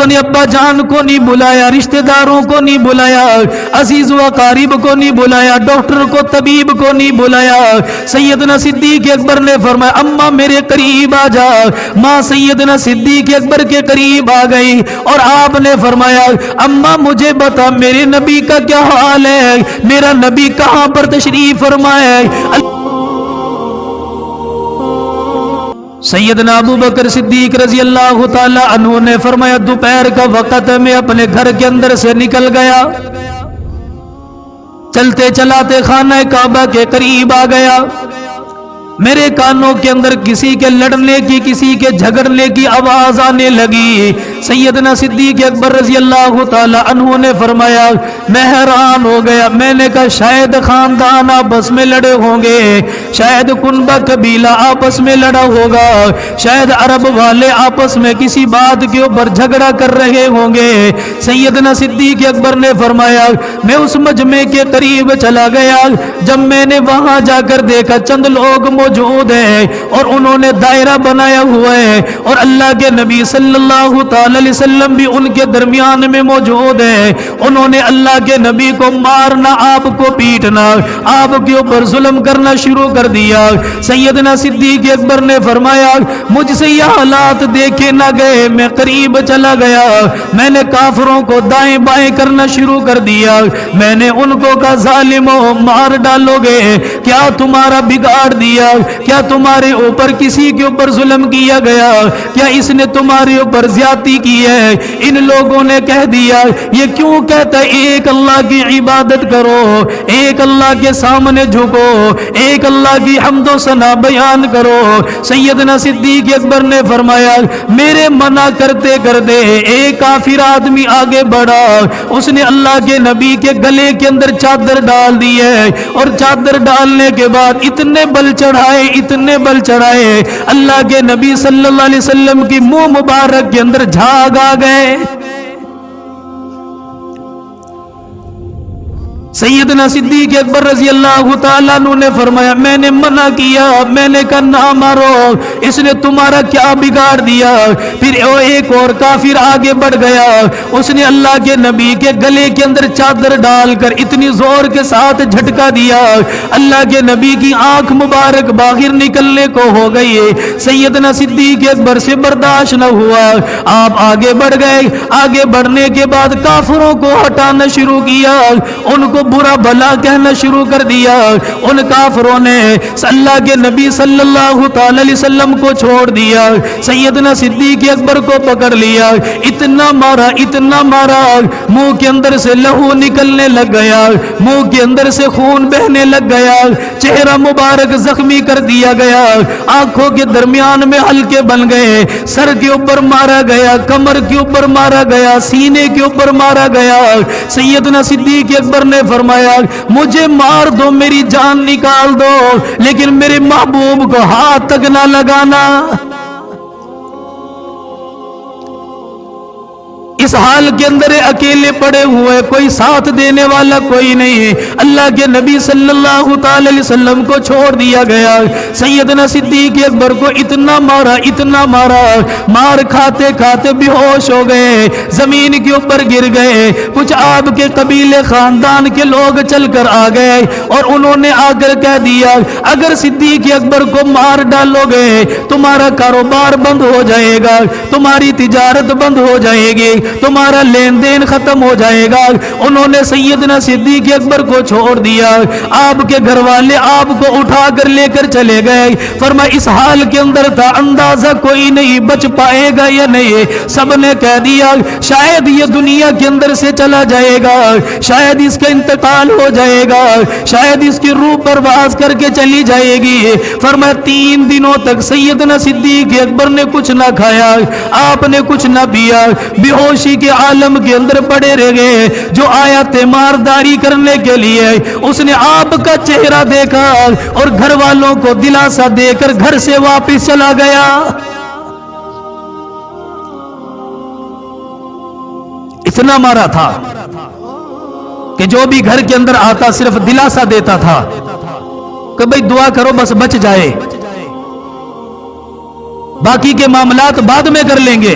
نے ابا جان کو نہیں بلایا، رشتہ داروں کو نہیں بلایا، عزیز و اقارب کو نہیں بلایا، ڈاکٹر کو طبیب کو نہیں بلایا۔ سیدنا صدیق اکبر نے فرمایا اماں میرے قریب آ جا۔ ماں سیدنا صدیق اکبر کے قریب آ گئی اور آپ نے فرمایا اماں مجھے بتا میرے نبی کا کیا حال ہے، میرا نبی کہاں پر تشریف فرمایا ہے؟ سیدنا ابو بکر صدیق رضی اللہ تعالی عنہ نے فرمایا دوپہر کا وقت میں اپنے گھر کے اندر سے نکل گیا، چلتے چلاتے خانہ کعبہ کے قریب آ گیا، میرے کانوں کے اندر کسی کے لڑنے کی کسی کے جھگڑنے کی آواز آنے لگی۔ سیدنا صدیق اکبر رضی اللہ تعالی عنہ نے فرمایا میں حیران ہو گیا، میں نے کہا شاید خاندان آپس میں لڑے ہوں گے، شاید کنبہ قبیلہ آپس میں لڑا ہوگا، شاید عرب والے آپس میں کسی بات کے اوپر جھگڑا کر رہے ہوں گے۔ سیدنا صدیق اکبر نے فرمایا میں اس مجمع کے قریب چلا گیا، جب میں نے وہاں جا کر دیکھا چند لوگ موجود ہیں اور انہوں نے دائرہ بنایا ہوا ہے اور اللہ کے نبی صلی اللہ تعالی علیہ وسلم بھی ان کے درمیان میں موجود ہیں۔ انہوں نے اللہ کے نبی کو مارنا، آپ کو پیٹنا، آپ کے اوپر ظلم کرنا شروع کر دیا۔ سیدنا صدیق اکبر نے فرمایا مجھ سے یہ حالات دیکھے نہ گئے، میں قریب چلا گیا، میں نے کافروں کو دائیں بائیں کرنا شروع کر دیا، میں نے ان کو کہا ظالموں مار ڈالو گے، کیا تمہارا بگاڑ دیا، کیا تمہارے اوپر کسی کے اوپر ظلم کیا گیا، کیا اس نے تمہارے اوپر زیادتی کی ہے؟ ان لوگوں نے کہہ دیا یہ کیوں کہتا ہے ایک اللہ کی عبادت کرو، ایک اللہ کے سامنے جھکو، ایک اللہ کی حمد و ثنا بیان کرو۔ سیدنا صدیق اکبر نے فرمایا میرے منع کرتے کرتے ایک کافر آدمی آگے بڑھا، اس نے اللہ کے نبی کے گلے کے اندر چادر ڈال دی ہے اور چادر ڈالنے کے بعد اتنے بل چڑھائے اللہ کے نبی صلی اللہ علیہ وسلم کی منہ مبارک کے اندر جھاگ آ گئے۔ سیدنا صدیق اکبر رضی اللہ تعالیٰ عنہ نے فرمایا میں نے منع کیا، میں نے کہا نہ مارو، اس نے تمہارا کیا بگاڑ دیا؟ پھر ایک اور کافر آگے بڑھ گیا، اس نے اللہ کے نبی کے گلے کے اندر چادر ڈال کر اتنی زور کے ساتھ جھٹکا دیا اللہ کے نبی کی آنکھ مبارک باہر نکلنے کو ہو گئی۔ سیدنا صدیق اکبر سے برداشت نہ ہوا، آپ آگے بڑھ گئے، آگے بڑھنے کے بعد کافروں کو ہٹانا شروع کیا، ان کو برا بھلا کہنا شروع کر دیا۔ ان کافروں نے اللہ کے نبی صلی اللہ تعالی علیہ وسلم کو چھوڑ دیا، سیدنا صدیق اکبر کو پکڑ لیا، اتنا مارا منہ کے اندر سے لہو نکلنے لگ گیا، منہ کے اندر سے خون بہنے لگ گیا، چہرہ مبارک زخمی کر دیا گیا، آنکھوں کے درمیان میں حلقے بن گئے، سر کے اوپر مارا گیا، کمر کے اوپر مارا گیا، سینے کے اوپر مارا گیا۔ سیدنا صدیق اکبر نے فرمایا مجھے مار دو، میری جان نکال دو، لیکن میرے محبوب کو ہاتھ تک نہ لگانا۔ اس حال کے اندر اکیلے پڑے ہوئے، کوئی ساتھ دینے والا کوئی نہیں، اللہ کے نبی صلی اللہ تعالی علیہ وسلم کو چھوڑ دیا گیا۔ سیدنا صدیق اکبر کو اتنا مارا، مار کھاتے کھاتے بے ہوش ہو گئے، زمین کے اوپر گر گئے۔ کچھ آپ کے قبیلے خاندان کے لوگ چل کر آ گئے اور انہوں نے آ کر کہہ دیا اگر صدیق اکبر کو مار ڈالو گے تمہارا کاروبار بند ہو جائے گا، تمہاری تجارت بند ہو جائے گی، تمہارا لین دین ختم ہو جائے گا۔ انہوں نے سیدنا صدیق اکبر کو چھوڑ دیا، آپ کے گھر والے آپ کو اٹھا کر لے کر چلے گئے۔ فرمایا اس حال کے اندر تھا اندازہ کوئی نہیں بچ پائے گا یا نہیں، سب نے کہہ دیا شاید یہ دنیا کے اندر سے چلا جائے گا، شاید اس کا انتقال ہو جائے گا، شاید اس کی روح پرواز کر کے چلی جائے گی۔ فرمایا 3 دنوں تک سیدنا صدیق اکبر نے کچھ نہ کھایا، آپ نے کچھ نہ پیا، بے ہوشی کے عالم کے اندر پڑے رہ گئے۔ جو آیا تیمارداری کرنے کے لیے اس نے آپ کا چہرہ دیکھا اور گھر والوں کو دلاسا دے کر گھر سے واپس چلا گیا۔ اتنا مارا تھا کہ جو بھی گھر کے اندر آتا صرف دلاسا دیتا تھا کہ بھئی دعا کرو بس بچ جائے، باقی کے معاملات بعد میں کر لیں گے۔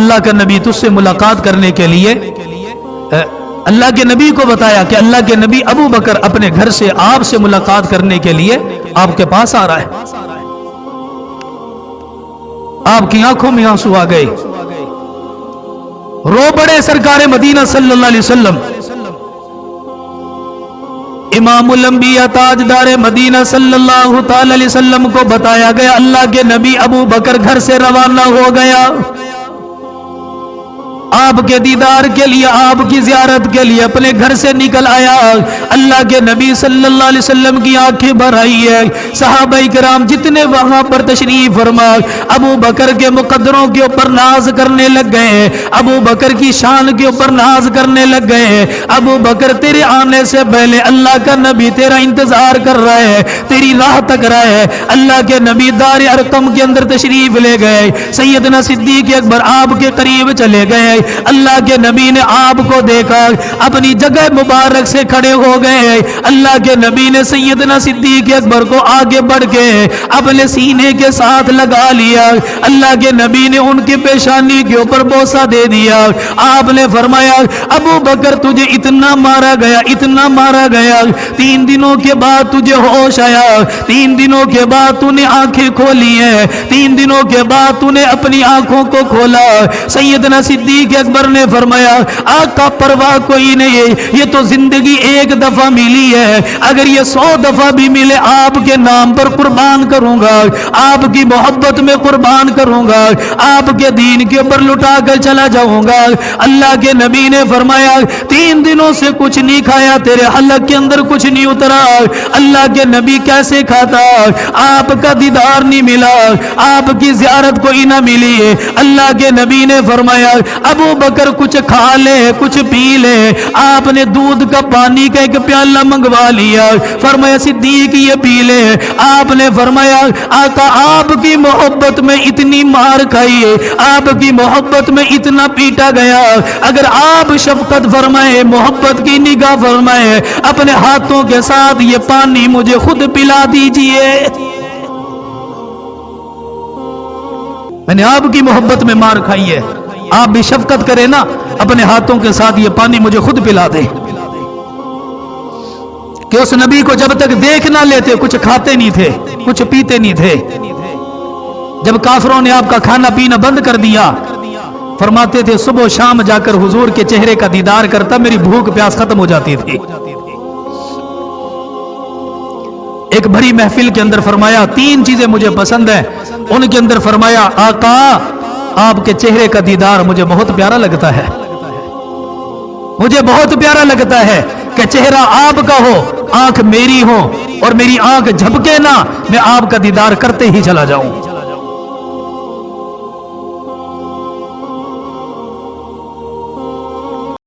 اللہ کا نبی تجھ سے ملاقات کرنے کے لیے اللہ کے نبی کو بتایا کہ اللہ کے نبی ابو بکر اپنے گھر سے آپ سے ملاقات کرنے کے لیے آپ کے پاس آ رہا ہے. آپ کی آنکھوں میں آنسو آ گئے, رو پڑے سرکار مدینہ صلی اللہ علیہ وسلم. امام الانبیاء تاجدار مدینہ صلی اللہ تعالی علیہ وسلم کو بتایا گیا اللہ کے نبی ابو بکر گھر سے روانہ ہو گیا آپ کے دیدار کے لیے, آپ کی زیارت کے لیے اپنے گھر سے نکل آیا. اللہ کے نبی صلی اللہ علیہ وسلم کی آنکھیں بھر آئی ہے. صحابہ کرام جتنے وہاں پر تشریف فرما ابو بکر کے مقدروں کے اوپر ناز کرنے لگ گئے, ابو بکر کی شان کے اوپر ناز کرنے لگ گئے. ابو بکر تیرے آنے سے پہلے اللہ کا نبی تیرا انتظار کر رہا ہے, تیری راہ تک رہا ہے. اللہ کے نبی دار ارقم کے اندر تشریف لے گئے. سیدنا صدیق اکبر آپ کے قریب چلے گئے. اللہ کے نبی نے آپ کو دیکھا, اپنی جگہ مبارک سے کھڑے ہو گئے. اللہ کے نبی نے سیدنا صدیق اکبر کو آگے بڑھ کے اپنے سینے کے ساتھ لگا لیا. اللہ کے نبی نے ان کی پیشانی کے اوپر بوسہ دے دیا. آپ نے فرمایا ابو بکر تجھے اتنا مارا گیا, اتنا مارا گیا, 3 دنوں کے بعد تجھے ہوش آیا, 3 دنوں کے بعد تو نے آنکھیں کھولی ہیں, 3 دنوں کے بعد تو نے اپنی آنکھوں کو کھولا. سیدنا صدیق اکبر نے فرمایا آقا پرواہ کوئی نہیں, یہ تو زندگی ایک دفعہ ملی ہے, اگر یہ 100 دفعہ بھی ملے آپ کے نام پر قربان کروں گا, آپ کی محبت میں قربان کروں گا, آپ کے دین کے اوپر لٹا کر چلا جاؤں گا. اللہ کے نبی نے فرمایا 3 دنوں سے کچھ نہیں کھایا, تیرے حلق کے اندر کچھ نہیں اترا. اللہ کے نبی کیسے کھاتا, آپ کا دیدار نہیں ملا, آپ کی زیارت کوئی نہ ملی. اللہ کے نبی نے فرمایا ابو بکر کچھ کھا لے, کچھ پی لے. آپ نے دودھ کا پانی کا ایک پیالہ منگوا لیا, فرمایا صدیق یہ پی لے. آپ نے فرمایا آقا آپ کی محبت میں اتنی مار کھائی, آپ کی محبت میں اتنا پیٹا گیا, اگر آپ شفقت فرمائے, محبت کی نگاہ فرمائے, اپنے ہاتھوں کے ساتھ یہ پانی مجھے خود پلا دیجئے. میں نے آپ کی محبت میں مار کھائی ہے, آپ بھی شفقت کرے نا, اپنے ہاتھوں کے ساتھ یہ پانی مجھے خود پلا دے. کہ اس نبی کو جب تک دیکھ نہ لیتے کچھ کھاتے نہیں تھے, کچھ پیتے نہیں تھے. جب کافروں نے آپ کا کھانا پینا بند کر دیا, فرماتے تھے صبح و شام جا کر حضور کے چہرے کا دیدار کرتا, میری بھوک پیاس ختم ہو جاتی تھی. ایک بڑی محفل کے اندر فرمایا 3 چیزیں مجھے پسند ہیں. ان کے اندر فرمایا آقا آپ کے چہرے کا دیدار مجھے بہت پیارا لگتا ہے, مجھے بہت پیارا لگتا ہے کہ چہرہ آپ کا ہو, آنکھ میری ہو, اور میری آنکھ جھپکے نہ, میں آپ کا دیدار کرتے ہی چلا جاؤں.